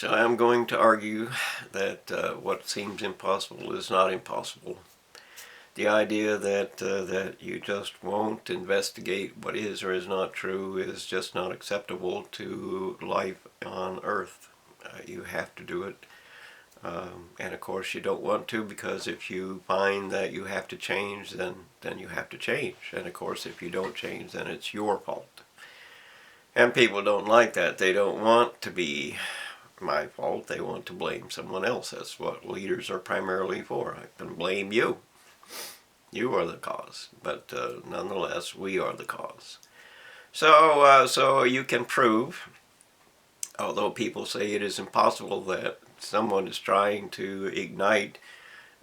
So I'm going to argue that what seems impossible is not impossible. The idea that you just won't investigate what is or is not true is just not acceptable to life on Earth. You have to do it. And of course you don't want to, because if you find that you have to change, then you have to change. And of course if you don't change, then it's your fault. And people don't like that. They don't want to be my fault. They want to blame someone else. That's what leaders are primarily for. I can blame you. You are the cause. But nonetheless, we are the cause. So you can prove, although people say it is impossible, that someone is trying to ignite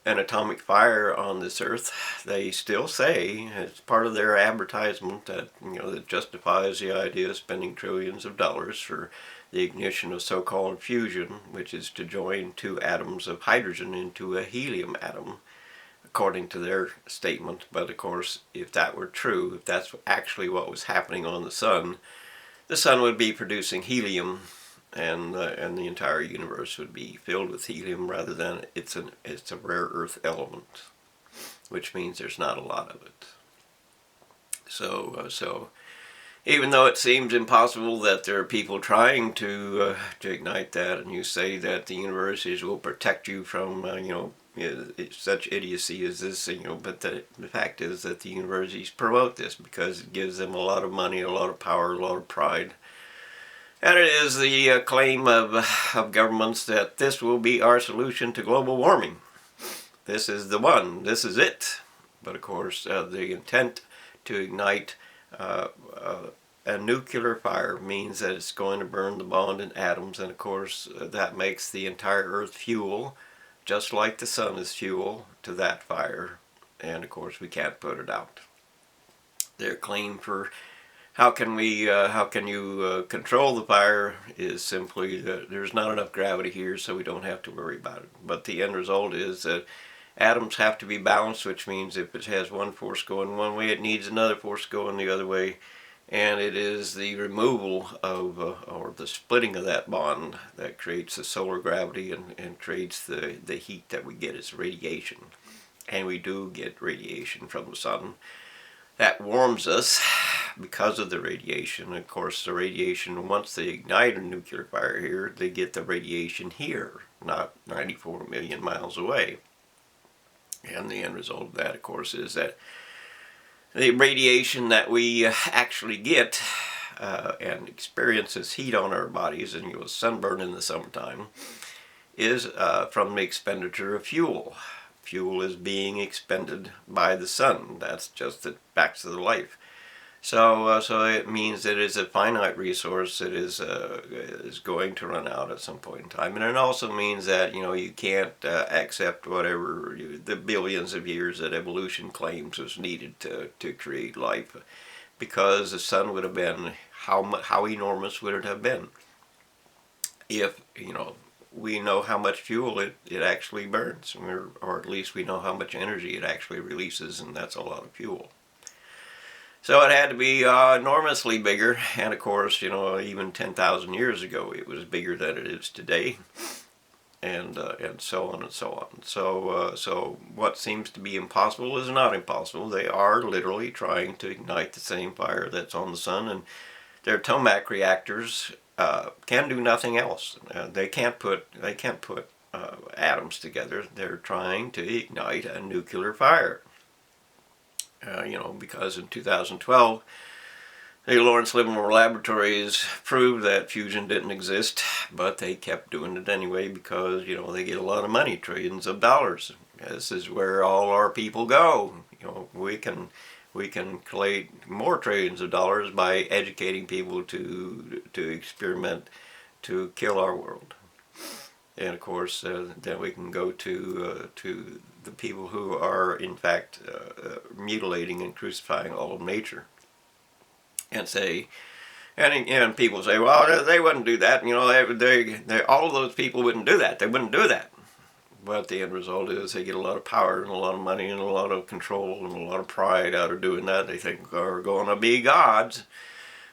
an atomic fire on this earth, they still say, as part of their advertisement, that that justifies the idea of spending trillions of dollars for the ignition of so-called fusion, which is to join two atoms of hydrogen into a helium atom, according to their statement. But of course, if that were true, if that's actually what was happening on the sun would be producing helium, and the entire universe would be filled with helium, rather than it's a rare earth element, which means there's not a lot of it. So even though it seems impossible that there are people trying to ignite that, and you say that the universities will protect you from such idiocy as this, but the fact is that the universities promote this because it gives them a lot of money, a lot of power, a lot of pride. And it is the claim of governments that this will be our solution to global warming. This is the one. This is it. But of course, the intent to ignite a nuclear fire means that it's going to burn the bond in atoms, and of course that makes the entire Earth fuel, just like the sun is fuel to that fire. And of course we can't put it out. Their claim for how can you control the fire is simply that there's not enough gravity here, so we don't have to worry about it. But the end result is that atoms have to be balanced, which means if it has one force going one way, it needs another force going the other way. And it is the removal of, or the splitting of that bond that creates the solar gravity and creates the heat that we get as radiation. And we do get radiation from the sun. That warms us because of the radiation. Of course, the radiation, once they ignite a nuclear fire here, they get the radiation here, not 94 million miles away. And the end result of that, of course, is that the radiation that we actually get and experience as heat on our bodies, and sunburn in the summertime, is from the expenditure of fuel. Fuel is being expended by the sun. That's just the facts of the life. So it means that it is a finite resource that is going to run out at some point in time. And it also means that you can't accept whatever the billions of years that evolution claims was needed to create life, because the sun would have been, how enormous would it have been if we know how much fuel it actually burns, or at least we know how much energy it actually releases, and that's a lot of fuel. So it had to be enormously bigger, and of course, even 10,000 years ago it was bigger than it is today, and so on and so on. So what seems to be impossible is not impossible. They are literally trying to ignite the same fire that's on the sun, and their tomac reactors can do nothing else. They can't put atoms together. They're trying to ignite a nuclear fire. Because in 2012, the Lawrence Livermore Laboratories proved that fusion didn't exist, but they kept doing it anyway because they get a lot of money, trillions of dollars. This is where all our people go. We can collect more trillions of dollars by educating people to experiment to kill our world. And of course, then we can go to the people who are in fact mutilating and crucifying all of nature, and say, and people say, well, they wouldn't do that. All of those people wouldn't do that. They wouldn't do that. But the end result is they get a lot of power and a lot of money and a lot of control and a lot of pride out of doing that. They think they're going to be gods.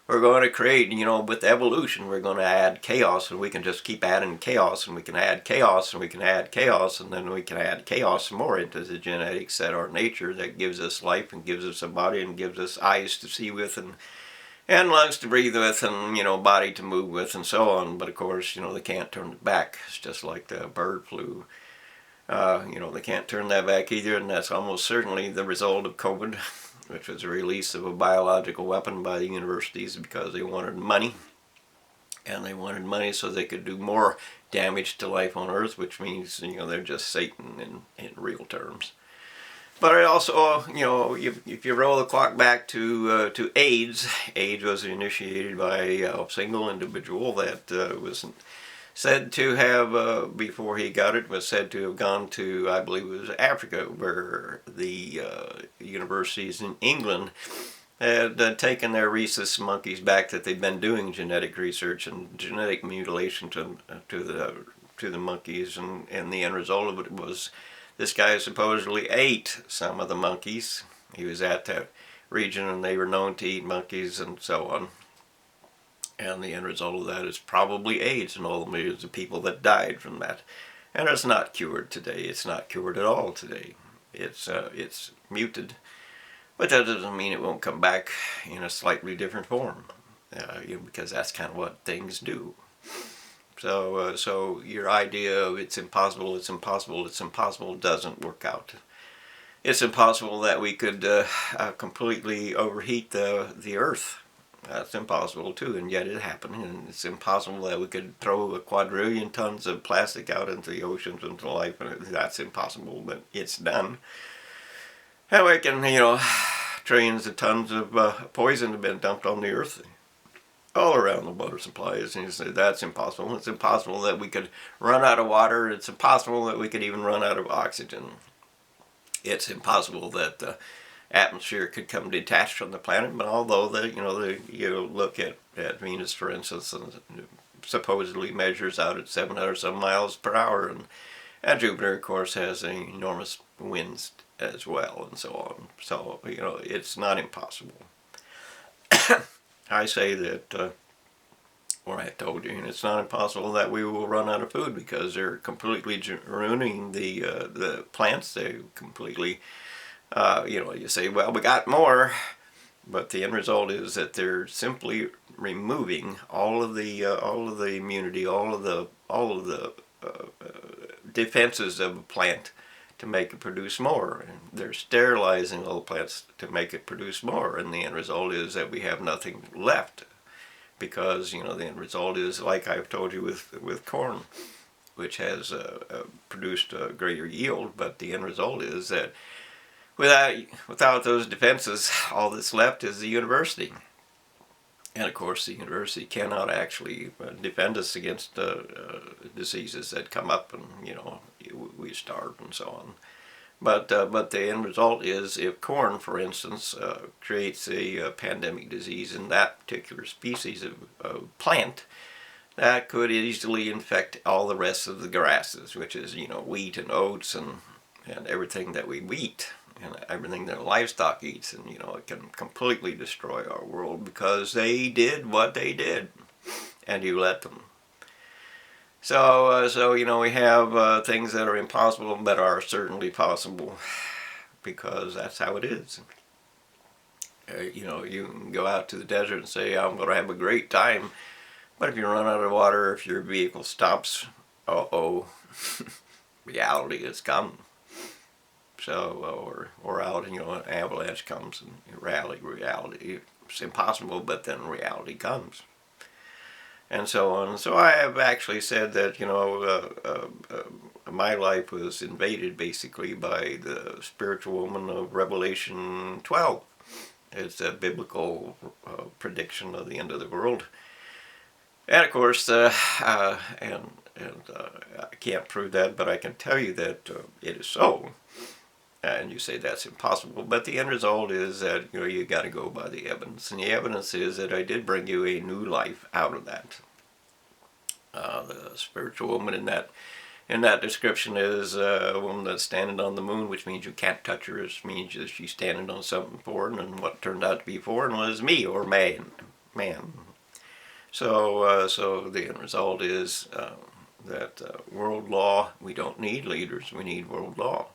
we're going to create, with evolution, we're going to add chaos, and we can just keep adding chaos, and we can add chaos, and we can add chaos, and then we can add chaos more into the genetics that are nature that gives us life and gives us a body and gives us eyes to see with and lungs to breathe with and, body to move with and so on. But of course, they can't turn it back. It's just like the bird flu. They can't turn that back either, and that's almost certainly the result of COVID, which was the release of a biological weapon by the universities because they wanted money. And they wanted money so they could do more damage to life on Earth, which means, they're just Satan in real terms. But I also, if you roll the clock back to AIDS, AIDS was initiated by a single individual that was said to have, before he got it, was said to have gone to, I believe it was Africa, where the universities in England had taken their rhesus monkeys back that they'd been doing genetic research and genetic mutilation to the monkeys, and the end result of it was this guy supposedly ate some of the monkeys. He was at that region and they were known to eat monkeys and so on. And the end result of that is probably AIDS and all the millions of people that died from that. And it's not cured today. It's not cured at all today. It's muted. But that doesn't mean it won't come back in a slightly different form. Because that's kind of what things do. So your idea of it's impossible doesn't work out. It's impossible that we could completely overheat the Earth. That's impossible too, and yet it happened. And it's impossible that we could throw a quadrillion tons of plastic out into the oceans into life, and that's impossible, but it's done. And we can, trillions of tons of poison have been dumped on the Earth all around the water supplies, and you say that's impossible. It's impossible that we could run out of water. It's impossible that we could even run out of oxygen. It's impossible that the atmosphere could come detached from the planet. But although you look at Venus, for instance, and supposedly measures out at 700 some miles per hour, and Jupiter, of course, has enormous winds as well, and so on. So it's not impossible. I say that, or I told you, and it's not impossible that we will run out of food because they're completely ruining the plants. They completely, you say, well, we got more, but the end result is that they're simply removing all of the immunity, all of the defenses of a plant to make it produce more. And they're sterilizing all the plants to make it produce more, and the end result is that we have nothing left, because the end result is, like I've told you with corn, which has produced a greater yield, but the end result is that without those defenses, all that's left is the university. And of course, the university cannot actually defend us against diseases that come up, and we starve and so on. But the end result is, if corn, for instance, creates a pandemic disease in that particular species of plant, that could easily infect all the rest of the grasses, which is wheat and oats and everything that we eat. And everything that livestock eats, and it can completely destroy our world because they did what they did, and you let them. So we have things that are impossible but are certainly possible, because that's how it is. You can go out to the desert and say, I'm going to have a great time, but if you run out of water, if your vehicle stops, reality has come. So, or out, an avalanche comes, and reality, it's impossible, but then reality comes. And so on. So I have actually said that, my life was invaded basically by the spiritual woman of Revelation 12. It's a biblical prediction of the end of the world. And of course, I can't prove that, but I can tell you that it is so. And you say that's impossible, but the end result is that you got to go by the evidence, and the evidence is that I did bring you a new life out of that. The spiritual woman in that description is a woman that's standing on the moon, which means you can't touch her. It means that she's standing on something foreign, and what turned out to be foreign was me, or man. man. So the end result is that world law, we don't need leaders, we need world law.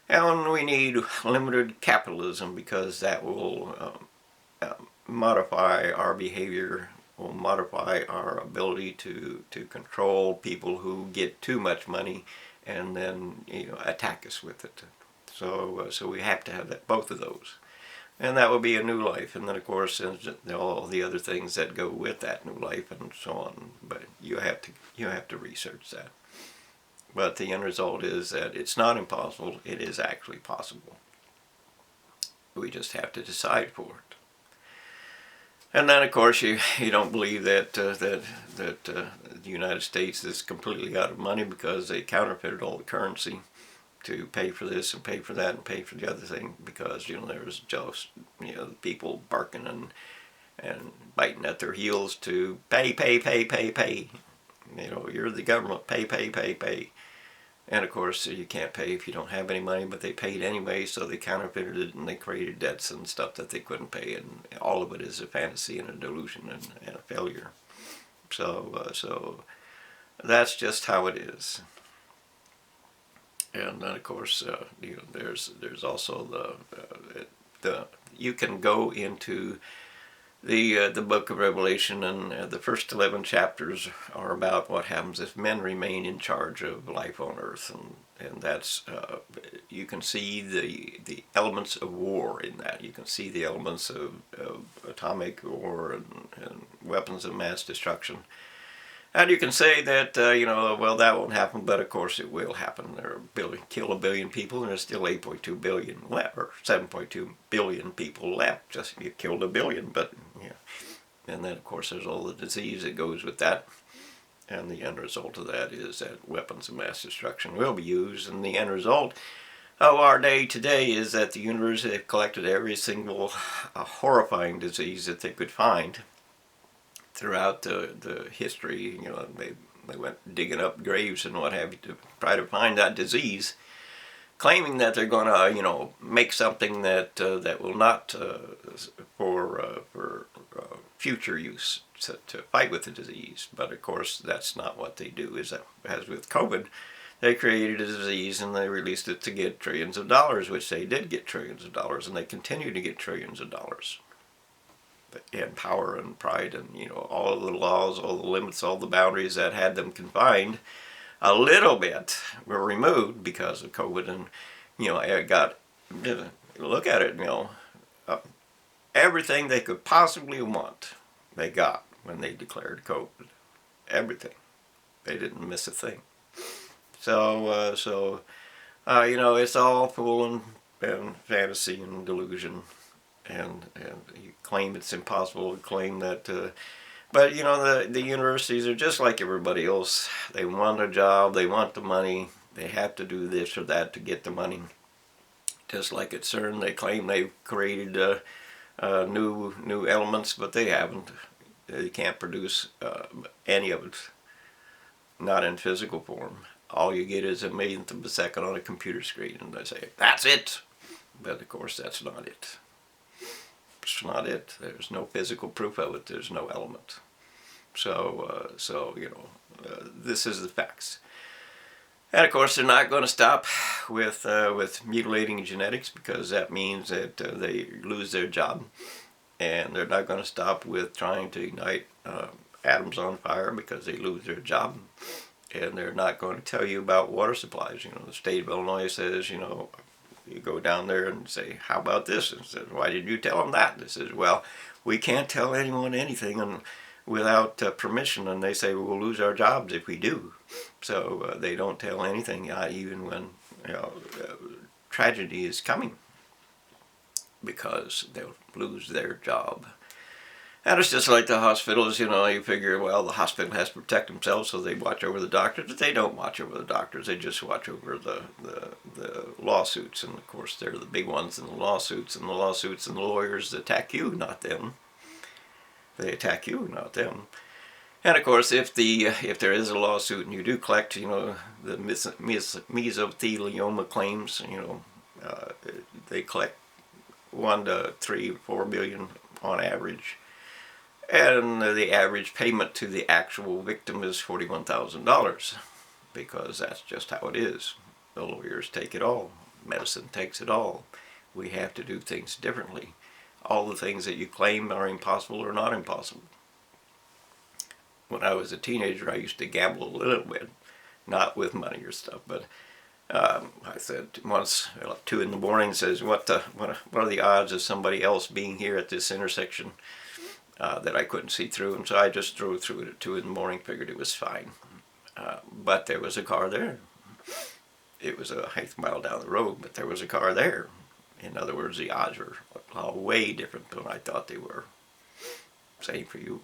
And we need limited capitalism, because that will modify our behavior, will modify our ability to control people who get too much money and then attack us with it. So we have to have both of those. And that will be a new life. And then, of course, all the other things that go with that new life and so on. But you have to research that. But the end result is that it's not impossible. It is actually possible. We just have to decide for it. And then, of course, you don't believe that the United States is completely out of money because they counterfeited all the currency to pay for this and pay for that and pay for the other thing, because there's just people barking and biting at their heels to pay. You're the government, pay. And of course you can't pay if you don't have any money, but they paid anyway, so they counterfeited it and they created debts and stuff that they couldn't pay, and all of it is a fantasy and a delusion and a failure. So that's just how it is. And then, of course, there's also the you can go into the book of Revelation, and the first 11 chapters are about what happens if men remain in charge of life on earth, and that's you can see the elements of war in that. You can see the elements of atomic war and weapons of mass destruction. And you can say that, well, that won't happen, but of course it will happen. Kill a billion people, and there's still 8.2 billion left, or 7.2 billion people left. Just you killed a billion, but yeah. And then, of course, there's all the disease that goes with that. And the end result of that is that weapons of mass destruction will be used. And the end result of our day today is that the universe have collected every single horrifying disease that they could find throughout the history. They went digging up graves and what have you to try to find that disease, claiming that they're going to make something that will not for future use to fight with the disease. But of course that's not what they do. As with COVID, they created a disease and they released it to get trillions of dollars, which they did get trillions of dollars, and they continue to get trillions of dollars. And power and pride and all of the laws, all the limits, all the boundaries that had them confined a little bit were removed because of COVID. And look at it, everything they could possibly want they got when they declared COVID. Everything. They didn't miss a thing. So it's all fool and fantasy and delusion. And you claim it's impossible to claim that, but the universities are just like everybody else. They want a job, they want the money, they have to do this or that to get the money. Just like at CERN, they claim they've created new elements, but they haven't. They can't produce any of it, not in physical form. All you get is a millionth of a second on a computer screen, and they say, that's it. But of course that's not it. It's not it. There's no physical proof of it. There's no element. So this is the facts. And of course, they're not going to stop with mutilating genetics, because that means that they lose their job. And they're not going to stop with trying to ignite atoms on fire, because they lose their job. And they're not going to tell you about water supplies. The state of Illinois says, you go down there and say, how about this? And says, why did you tell them that? And they says, well, we can't tell anyone anything without permission. And they say, we'll lose our jobs if we do. So they don't tell anything, even when tragedy is coming, because they'll lose their job. And it's just like the hospitals, you figure, well, the hospital has to protect themselves, so they watch over the doctors, but they don't watch over the doctors. They just watch over the lawsuits. And of course, they're the big ones in the lawsuits, and the lawyers attack you, not them. They attack you, not them. And of course, if there is a lawsuit and you do collect, the mesothelioma claims, they collect 1 to 3 or 4 billion on average. And the average payment to the actual victim is $41,000 because that's just how it is. The lawyers take it all. Medicine takes it all. We have to do things differently. All the things that you claim are impossible are not impossible. When I was a teenager, I used to gamble a little bit, not with money or stuff, but I said once, 2 in the morning, says, what are the odds of somebody else being here at this intersection that I couldn't see through? And so I just drove through it at 2 in the morning, figured it was fine. But there was a car there. It was a half mile down the road, but there was a car there. In other words, the odds were way different than I thought they were. Same for you.